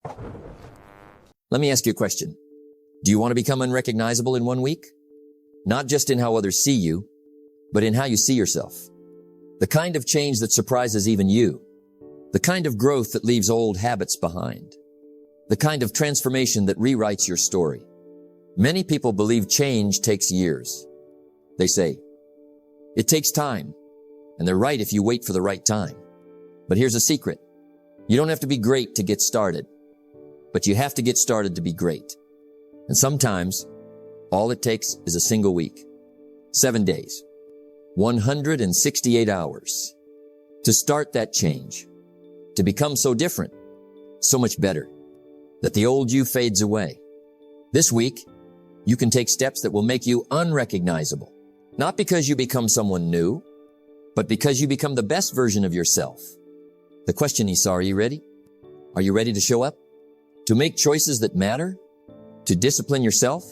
Let me ask you a question. Do you want to become unrecognizable in 1 week? Not just in how others see you, but in how you see yourself. The kind of change that surprises even you. The kind of growth that leaves old habits behind. The kind of transformation that rewrites your story. Many people believe change takes years. They say, it takes time, and they're right if you wait for the right time. But here's a secret. You don't have to be great to get started, but you have to get started to be great. And sometimes, all it takes is a single week, 7 days, 168 hours to start that change, to become so different, so much better, that the old you fades away. This week, you can take steps that will make you unrecognizable, not because you become someone new, but because you become the best version of yourself. The question is, are you ready? Are you ready to show up? To make choices that matter? To discipline yourself?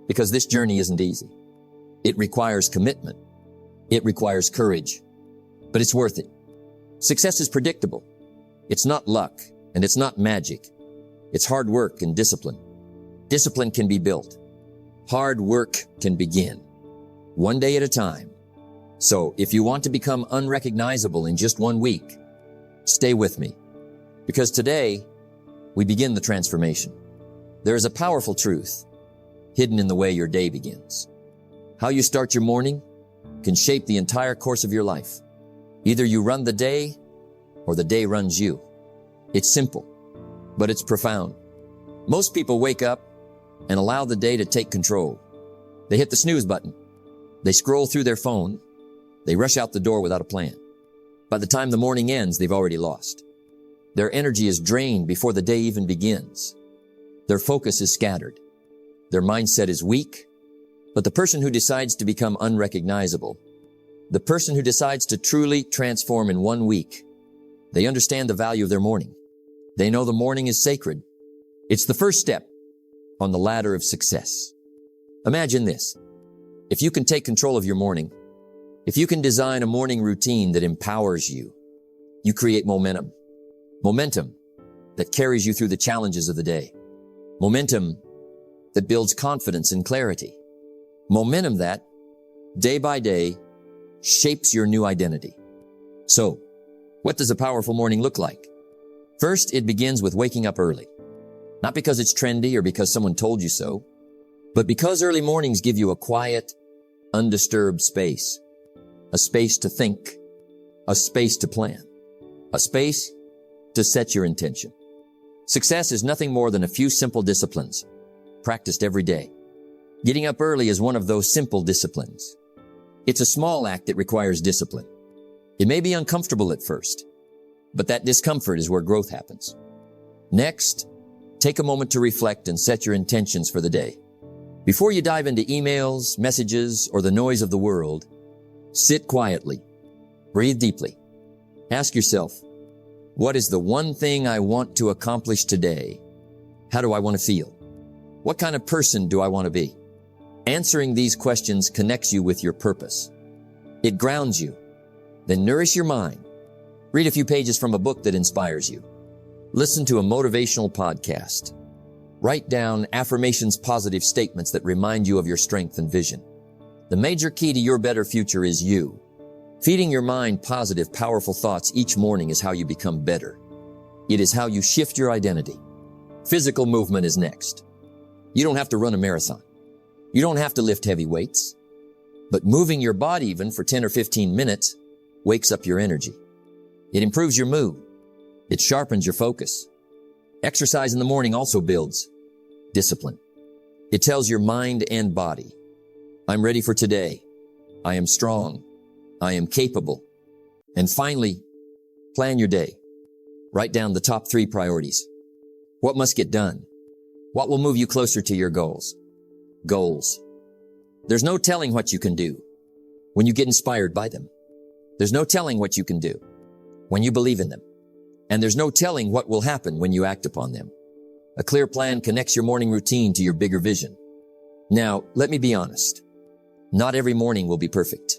Because this journey isn't easy. It requires commitment. It requires courage. But it's worth it. Success is predictable. It's not luck, and it's not magic. It's hard work and discipline. Discipline can be built. Hard work can begin. One day at a time. So, if you want to become unrecognizable in just 1 week, stay with me. Because today, we begin the transformation. There is a powerful truth hidden in the way your day begins. How you start your morning can shape the entire course of your life. Either you run the day or the day runs you. It's simple, but it's profound. Most people wake up and allow the day to take control. They hit the snooze button. They scroll through their phone. They rush out the door without a plan. By the time the morning ends, they've already lost. Their energy is drained before the day even begins. Their focus is scattered. Their mindset is weak. But the person who decides to become unrecognizable, the person who decides to truly transform in 1 week, they understand the value of their morning. They know the morning is sacred. It's the first step on the ladder of success. Imagine this. If you can take control of your morning, if you can design a morning routine that empowers you, you create momentum. Momentum that carries you through the challenges of the day. Momentum that builds confidence and clarity. Momentum that, day by day, shapes your new identity. So, what does a powerful morning look like? First, it begins with waking up early. Not because it's trendy or because someone told you so, but because early mornings give you a quiet, undisturbed space. A space to think. A space to plan. A space to set your intention. Success is nothing more than a few simple disciplines, practiced every day. Getting up early is one of those simple disciplines. It's a small act that requires discipline. It may be uncomfortable at first, but that discomfort is where growth happens. Next, take a moment to reflect and set your intentions for the day. Before you dive into emails, messages, or the noise of the world, sit quietly. Breathe deeply. Ask yourself, what is the one thing I want to accomplish today? How do I want to feel? What kind of person do I want to be? Answering these questions connects you with your purpose. It grounds you. Then nourish your mind. Read a few pages from a book that inspires you. Listen to a motivational podcast. Write down affirmations, positive statements that remind you of your strength and vision. The major key to your better future is you. Feeding your mind positive, powerful thoughts each morning is how you become better. It is how you shift your identity. Physical movement is next. You don't have to run a marathon. You don't have to lift heavy weights. But moving your body even for 10 or 15 minutes wakes up your energy. It improves your mood. It sharpens your focus. Exercise in the morning also builds discipline. It tells your mind and body, I'm ready for today. I am strong. I am capable. And finally, plan your day. Write down the top 3 priorities. What must get done? What will move you closer to your goals? Goals. There's no telling what you can do when you get inspired by them. There's no telling what you can do when you believe in them. And there's no telling what will happen when you act upon them. A clear plan connects your morning routine to your bigger vision. Now, let me be honest. Not every morning will be perfect.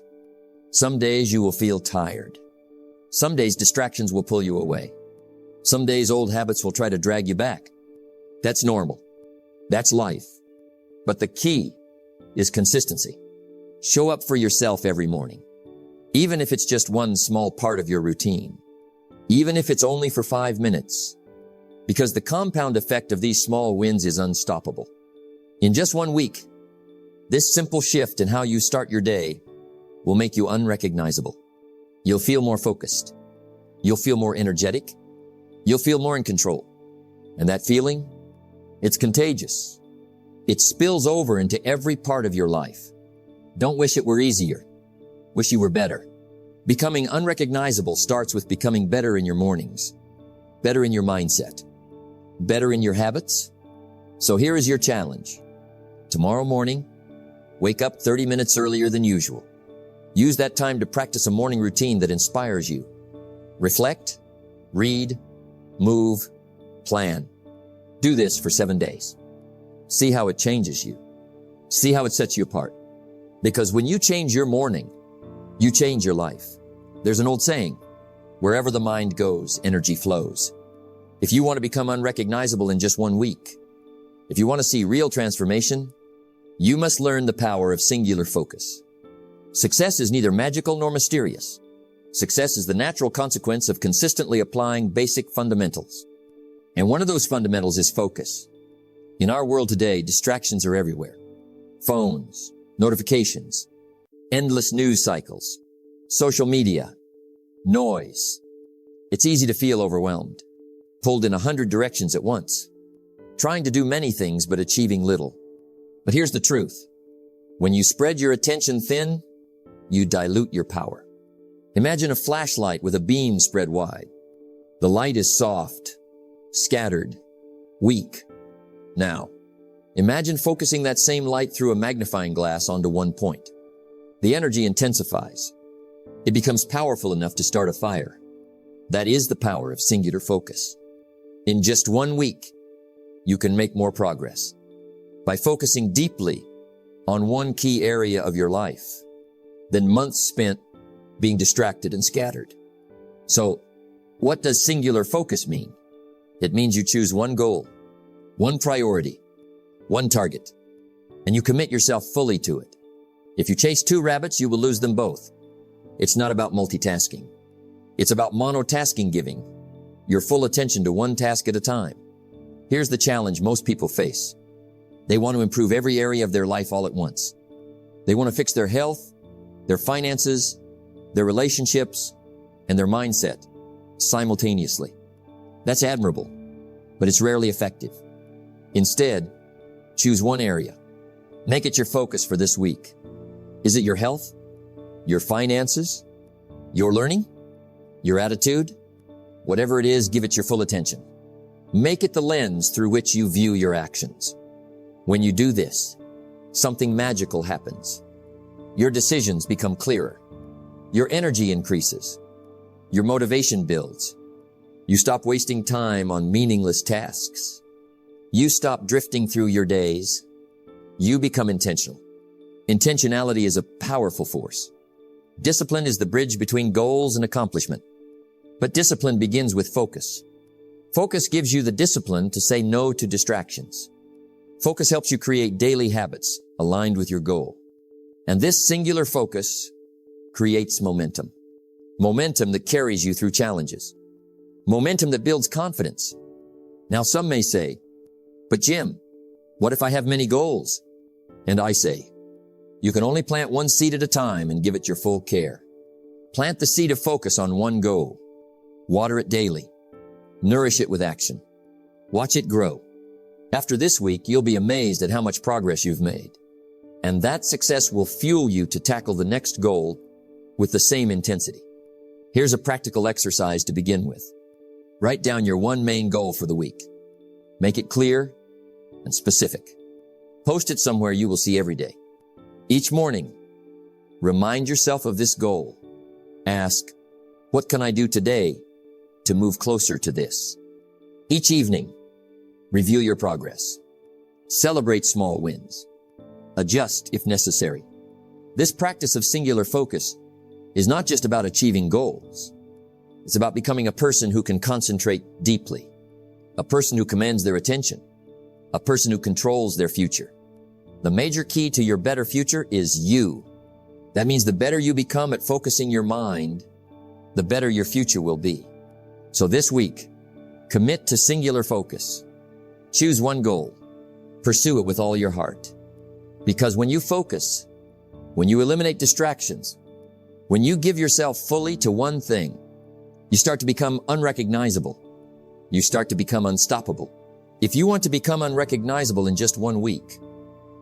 Some days you will feel tired. Some days distractions will pull you away. Some days old habits will try to drag you back. That's normal. That's life. But the key is consistency. Show up for yourself every morning, even if it's just one small part of your routine, even if it's only for 5 minutes, because the compound effect of these small wins is unstoppable. In just 1 week, this simple shift in how you start your day will make you unrecognizable. You'll feel more focused. You'll feel more energetic. You'll feel more in control. And that feeling, it's contagious. It spills over into every part of your life. Don't wish it were easier. Wish you were better. Becoming unrecognizable starts with becoming better in your mornings, better in your mindset, better in your habits. So here is your challenge. Tomorrow morning, wake up 30 minutes earlier than usual. Use that time to practice a morning routine that inspires you. Reflect, read, move, plan. Do this for 7 days. See how it changes you. See how it sets you apart. Because when you change your morning, you change your life. There's an old saying, wherever the mind goes, energy flows. If you want to become unrecognizable in just 1 week, if you want to see real transformation, you must learn the power of singular focus. Success is neither magical nor mysterious. Success is the natural consequence of consistently applying basic fundamentals. And one of those fundamentals is focus. In our world today, distractions are everywhere. Phones, notifications, endless news cycles, social media, noise. It's easy to feel overwhelmed, pulled in 100 directions at once, trying to do many things but achieving little. But here's the truth. When you spread your attention thin, you dilute your power. Imagine a flashlight with a beam spread wide. The light is soft, scattered, weak. Now, imagine focusing that same light through a magnifying glass onto one point. The energy intensifies. It becomes powerful enough to start a fire. That is the power of singular focus. In just 1 week, you can make more progress by focusing deeply on one key area of your life than months spent being distracted and scattered. So, what does singular focus mean? It means you choose one goal, one priority, one target, and you commit yourself fully to it. If you chase 2 rabbits, you will lose them both. It's not about multitasking. It's about monotasking, giving your full attention to one task at a time. Here's the challenge most people face. They want to improve every area of their life all at once. They want to fix their health, their finances, their relationships, and their mindset simultaneously. That's admirable, but it's rarely effective. Instead, choose one area. Make it your focus for this week. Is it your health? Your finances? Your learning? Your attitude? Whatever it is, give it your full attention. Make it the lens through which you view your actions. When you do this, something magical happens. Your decisions become clearer. Your energy increases. Your motivation builds. You stop wasting time on meaningless tasks. You stop drifting through your days. You become intentional. Intentionality is a powerful force. Discipline is the bridge between goals and accomplishment. But discipline begins with focus. Focus gives you the discipline to say no to distractions. Focus helps you create daily habits aligned with your goal. And this singular focus creates momentum. Momentum that carries you through challenges. Momentum that builds confidence. Now some may say, but Jim, what if I have many goals? And I say, you can only plant one seed at a time and give it your full care. Plant the seed of focus on one goal. Water it daily. Nourish it with action. Watch it grow. After this week, you'll be amazed at how much progress you've made. And that success will fuel you to tackle the next goal with the same intensity. Here's a practical exercise to begin with. Write down your one main goal for the week. Make it clear and specific. Post it somewhere you will see every day. Each morning, remind yourself of this goal. Ask, what can I do today to move closer to this? Each evening, review your progress. Celebrate small wins. Adjust if necessary. This practice of singular focus is not just about achieving goals. It's about becoming a person who can concentrate deeply, a person who commands their attention, a person who controls their future. The major key to your better future is you. That means the better you become at focusing your mind, the better your future will be. So this week, commit to singular focus. Choose one goal. Pursue it with all your heart. Because when you focus, when you eliminate distractions, when you give yourself fully to one thing, you start to become unrecognizable. You start to become unstoppable. If you want to become unrecognizable in just 1 week,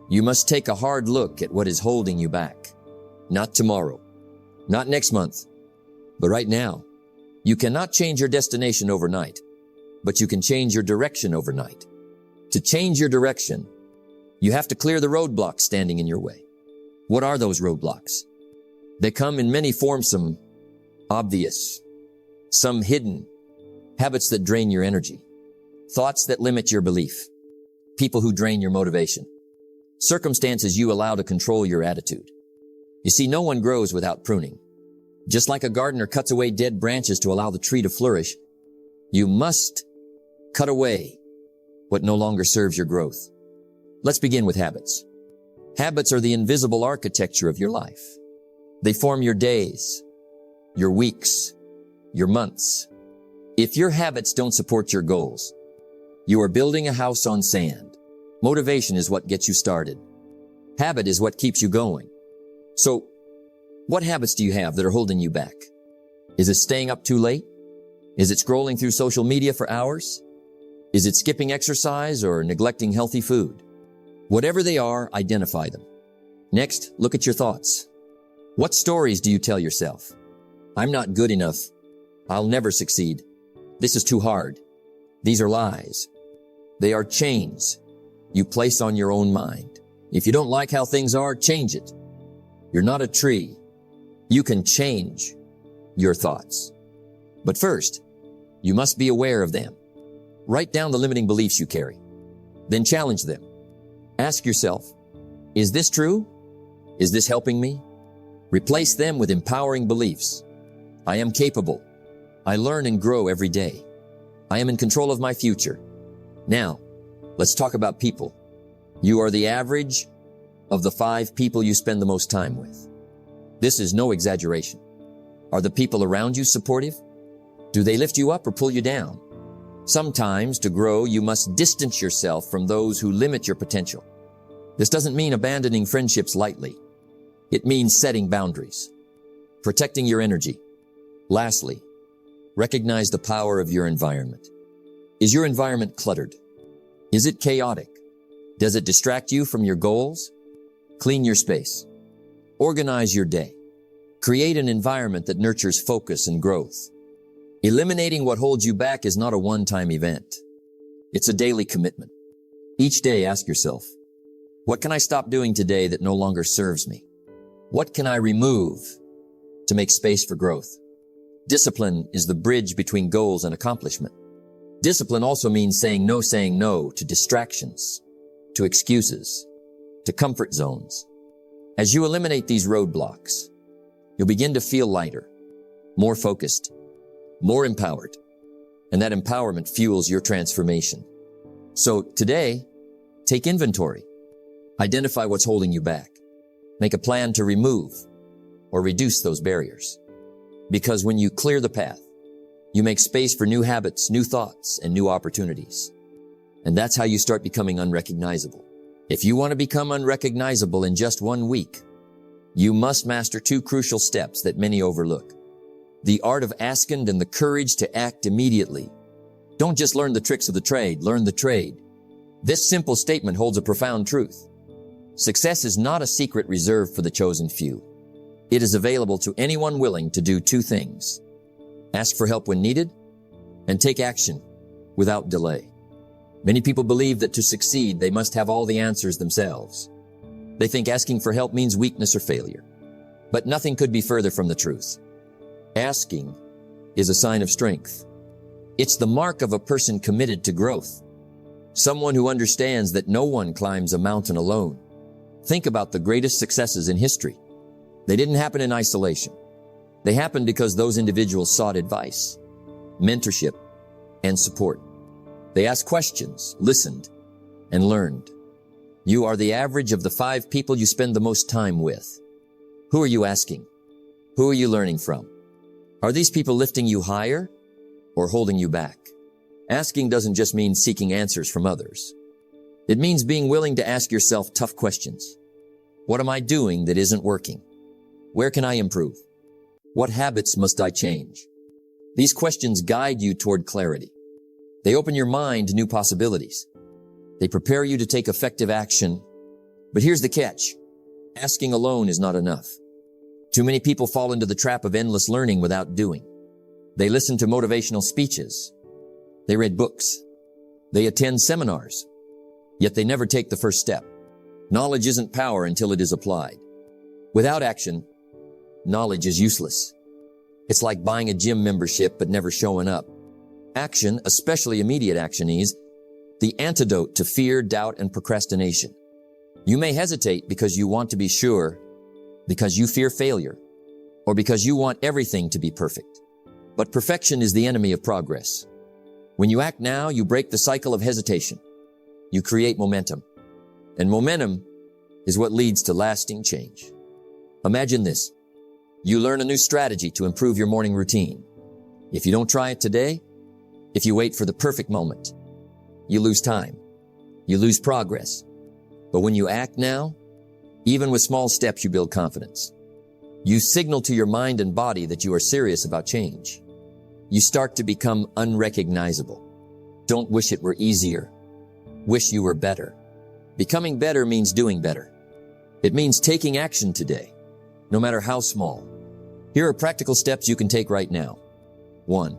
you must take a hard look at what is holding you back. Not tomorrow, not next month, but right now. You cannot change your destination overnight, but you can change your direction overnight. To change your direction, you have to clear the roadblocks standing in your way. What are those roadblocks? They come in many forms, some obvious, some hidden, habits that drain your energy, thoughts that limit your belief, people who drain your motivation, circumstances you allow to control your attitude. You see, no one grows without pruning. Just like a gardener cuts away dead branches to allow the tree to flourish, you must cut away what no longer serves your growth. Let's begin with habits. Habits are the invisible architecture of your life. They form your days, your weeks, your months. If your habits don't support your goals, you are building a house on sand. Motivation is what gets you started. Habit is what keeps you going. So, what habits do you have that are holding you back? Is it staying up too late? Is it scrolling through social media for hours? Is it skipping exercise or neglecting healthy food? Whatever they are, identify them. Next, look at your thoughts. What stories do you tell yourself? I'm not good enough. I'll never succeed. This is too hard. These are lies. They are chains you place on your own mind. If you don't like how things are, change it. You're not a tree. You can change your thoughts. But first, you must be aware of them. Write down the limiting beliefs you carry. Then challenge them. Ask yourself, is this true? Is this helping me? Replace them with empowering beliefs. I am capable. I learn and grow every day. I am in control of my future. Now, let's talk about people. You are the average of the 5 people you spend the most time with. This is no exaggeration. Are the people around you supportive? Do they lift you up or pull you down? Sometimes, to grow, you must distance yourself from those who limit your potential. This doesn't mean abandoning friendships lightly. It means setting boundaries, protecting your energy. Lastly, recognize the power of your environment. Is your environment cluttered? Is it chaotic? Does it distract you from your goals? Clean your space. Organize your day. Create an environment that nurtures focus and growth. Eliminating what holds you back is not a one-time event. It's a daily commitment. Each day, ask yourself, what can I stop doing today that no longer serves me? What can I remove to make space for growth? Discipline is the bridge between goals and accomplishment. Discipline also means saying no to distractions, to excuses, to comfort zones. As you eliminate these roadblocks, you'll begin to feel lighter, more focused, more empowered, and that empowerment fuels your transformation. So today, take inventory. Identify what's holding you back. Make a plan to remove or reduce those barriers. Because when you clear the path, you make space for new habits, new thoughts, and new opportunities. And that's how you start becoming unrecognizable. If you want to become unrecognizable in just 1 week, you must master 2 crucial steps that many overlook. The art of asking and the courage to act immediately. Don't just learn the tricks of the trade, learn the trade. This simple statement holds a profound truth. Success is not a secret reserved for the chosen few. It is available to anyone willing to do 2 things. Ask for help when needed, and take action without delay. Many people believe that to succeed, they must have all the answers themselves. They think asking for help means weakness or failure. But nothing could be further from the truth. Asking is a sign of strength. It's the mark of a person committed to growth. Someone who understands that no one climbs a mountain alone. Think about the greatest successes in history. They didn't happen in isolation. They happened because those individuals sought advice, mentorship, and support. They asked questions, listened, and learned. You are the average of the 5 people you spend the most time with. Who are you asking? Who are you learning from? Are these people lifting you higher or holding you back? Asking doesn't just mean seeking answers from others. It means being willing to ask yourself tough questions. What am I doing that isn't working? Where can I improve? What habits must I change? These questions guide you toward clarity. They open your mind to new possibilities. They prepare you to take effective action. But here's the catch. Asking alone is not enough. Too many people fall into the trap of endless learning without doing. They listen to motivational speeches. They read books. They attend seminars. Yet they never take the first step. Knowledge isn't power until it is applied. Without action, knowledge is useless. It's like buying a gym membership but never showing up. Action, especially immediate action, is the antidote to fear, doubt, and procrastination. You may hesitate because you want to be sure, because you fear failure, or because you want everything to be perfect. But perfection is the enemy of progress. When you act now, you break the cycle of hesitation. You create momentum. And momentum is what leads to lasting change. Imagine this. You learn a new strategy to improve your morning routine. If you don't try it today, if you wait for the perfect moment, you lose time. You lose progress. But when you act now, even with small steps, you build confidence. You signal to your mind and body that you are serious about change. You start to become unrecognizable. Don't wish it were easier. Wish you were better. Becoming better means doing better. It means taking action today, no matter how small. Here are practical steps you can take right now. 1.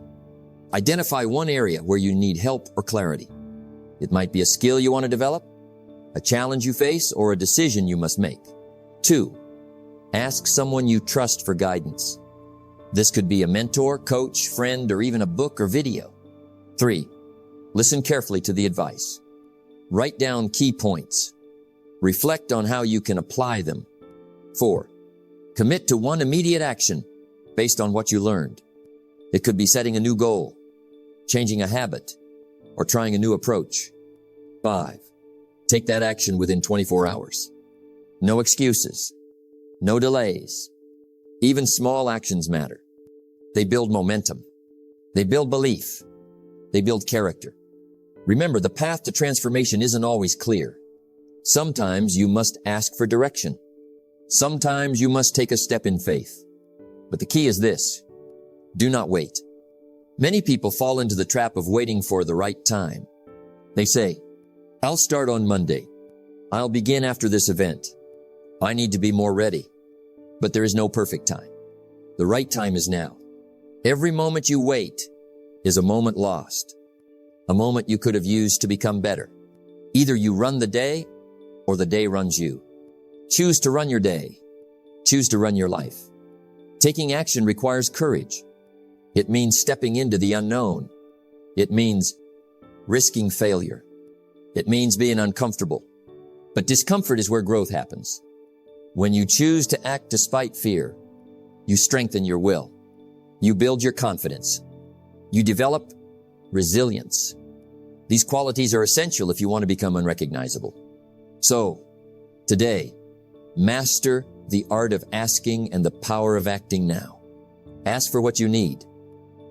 Identify one area where you need help or clarity. It might be a skill you want to develop, a challenge you face, or a decision you must make. 2. Ask someone you trust for guidance. This could be a mentor, coach, friend, or even a book or video. 3. Listen carefully to the advice. Write down key points. Reflect on how you can apply them. 4. Commit to one immediate action based on what you learned. It could be setting a new goal, changing a habit, or trying a new approach. 5. Take that action within 24 hours. No excuses. No delays. Even small actions matter. They build momentum. They build belief. They build character. Remember, the path to transformation isn't always clear. Sometimes you must ask for direction. Sometimes you must take a step in faith. But the key is this: do not wait. Many people fall into the trap of waiting for the right time. They say, I'll start on Monday. I'll begin after this event. I need to be more ready. But there is no perfect time. The right time is now. Every moment you wait is a moment lost. A moment you could have used to become better. Either you run the day or the day runs you. Choose to run your day. Choose to run your life. Taking action requires courage. It means stepping into the unknown. It means risking failure. It means being uncomfortable. But discomfort is where growth happens. When you choose to act despite fear, you strengthen your will. You build your confidence. You develop resilience. These qualities are essential if you want to become unrecognizable. So, today, master the art of asking and the power of acting now. Ask for what you need.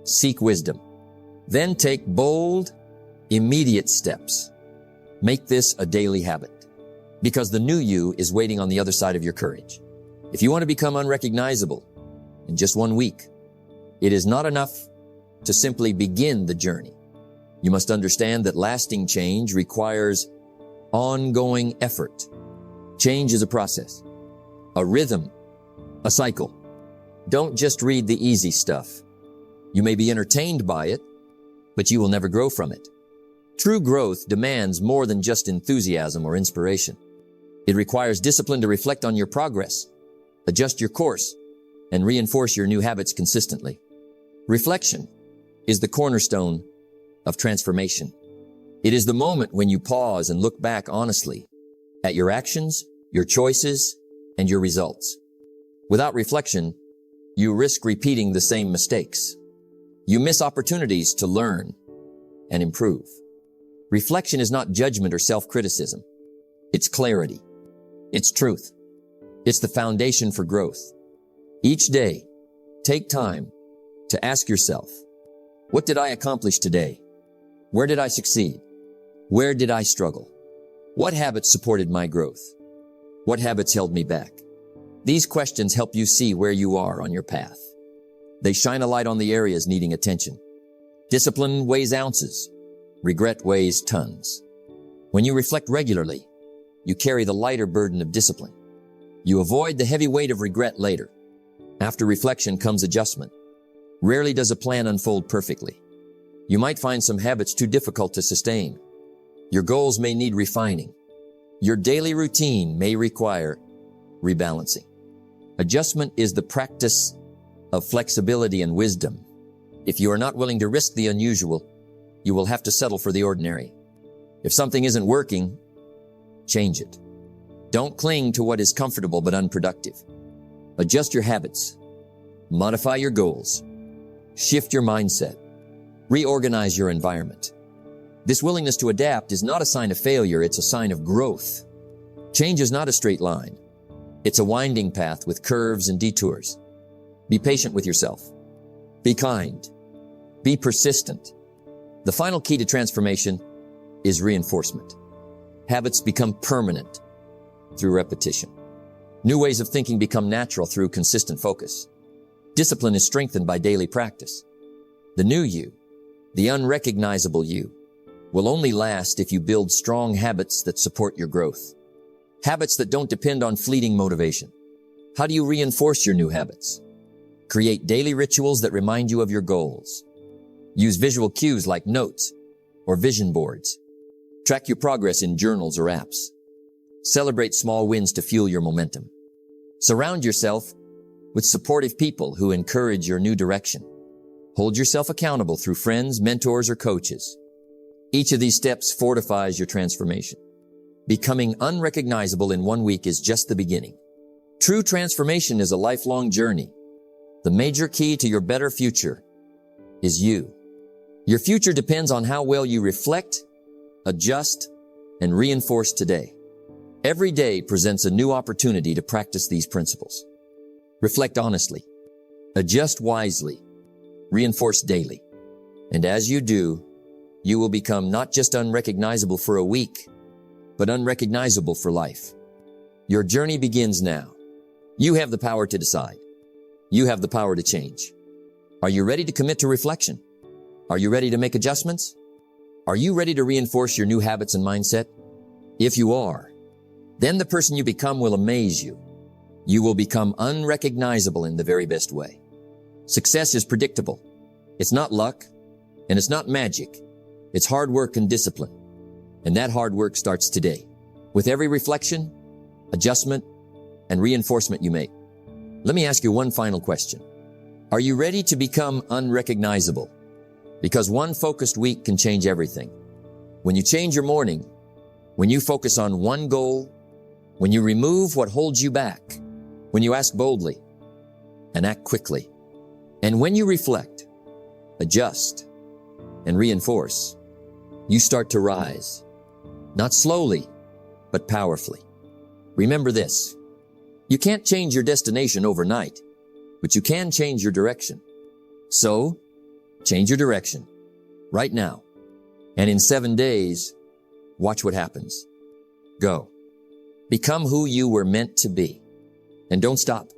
Seek wisdom. Then take bold, immediate steps. Make this a daily habit, because the new you is waiting on the other side of your courage. If you want to become unrecognizable in just 1 week, it is not enough to simply begin the journey. You must understand that lasting change requires ongoing effort. Change is a process, a rhythm, a cycle. Don't just read the easy stuff. You may be entertained by it, but you will never grow from it. True growth demands more than just enthusiasm or inspiration. It requires discipline to reflect on your progress, adjust your course, and reinforce your new habits consistently. Reflection is the cornerstone of transformation. It is the moment when you pause and look back honestly at your actions, your choices, and your results. Without reflection, You risk repeating the same mistakes. You miss opportunities to learn and improve. Reflection is not judgment or self-criticism. It's clarity. It's truth. It's the foundation for growth. Each day, take time to ask yourself, what did I accomplish today? Where did I succeed? Where did I struggle? What habits supported my growth? What habits held me back? These questions help you see where you are on your path. They shine a light on the areas needing attention. Discipline weighs ounces. Regret weighs tons. When you reflect regularly, you carry the lighter burden of discipline. You avoid the heavy weight of regret later. After reflection comes adjustment. Rarely does a plan unfold perfectly. You might find some habits too difficult to sustain. Your goals may need refining. Your daily routine may require rebalancing. Adjustment is the practice of flexibility and wisdom. If you are not willing to risk the unusual, you will have to settle for the ordinary. If something isn't working, change it. Don't cling to what is comfortable but unproductive. Adjust your habits. Modify your goals. Shift your mindset. Reorganize your environment. This willingness to adapt is not a sign of failure, it's a sign of growth. Change is not a straight line. It's a winding path with curves and detours. Be patient with yourself. Be kind. Be persistent. The final key to transformation is reinforcement. Habits become permanent through repetition. New ways of thinking become natural through consistent focus. Discipline is strengthened by daily practice. The new you, the unrecognizable you, will only last if you build strong habits that support your growth. Habits that don't depend on fleeting motivation. How do you reinforce your new habits? Create daily rituals that remind you of your goals. Use visual cues like notes or vision boards. Track your progress in journals or apps. Celebrate small wins to fuel your momentum. Surround yourself with supportive people who encourage your new direction. Hold yourself accountable through friends, mentors, or coaches. Each of these steps fortifies your transformation. Becoming unrecognizable in 1 week is just the beginning. True transformation is a lifelong journey. The major key to your better future is you. Your future depends on how well you reflect, adjust, and reinforce today. Every day presents a new opportunity to practice these principles. Reflect honestly, adjust wisely, reinforce daily. And as you do, you will become not just unrecognizable for a week, but unrecognizable for life. Your journey begins now. You have the power to decide. You have the power to change. Are you ready to commit to reflection? Are you ready to make adjustments? Are you ready to reinforce your new habits and mindset? If you are, then the person you become will amaze you. You will become unrecognizable in the very best way. Success is predictable. It's not luck, and it's not magic. It's hard work and discipline. And that hard work starts today. With every reflection, adjustment, and reinforcement you make. Let me ask you one final question. Are you ready to become unrecognizable? Because one focused week can change everything. When you change your morning, when you focus on one goal, when you remove what holds you back, when you ask boldly and act quickly, and when you reflect, adjust, and reinforce, you start to rise, not slowly, but powerfully. Remember this, you can't change your destination overnight, but you can change your direction. So, change your direction right now. And in 7 days, watch what happens. Go. Become who you were meant to be. And don't stop.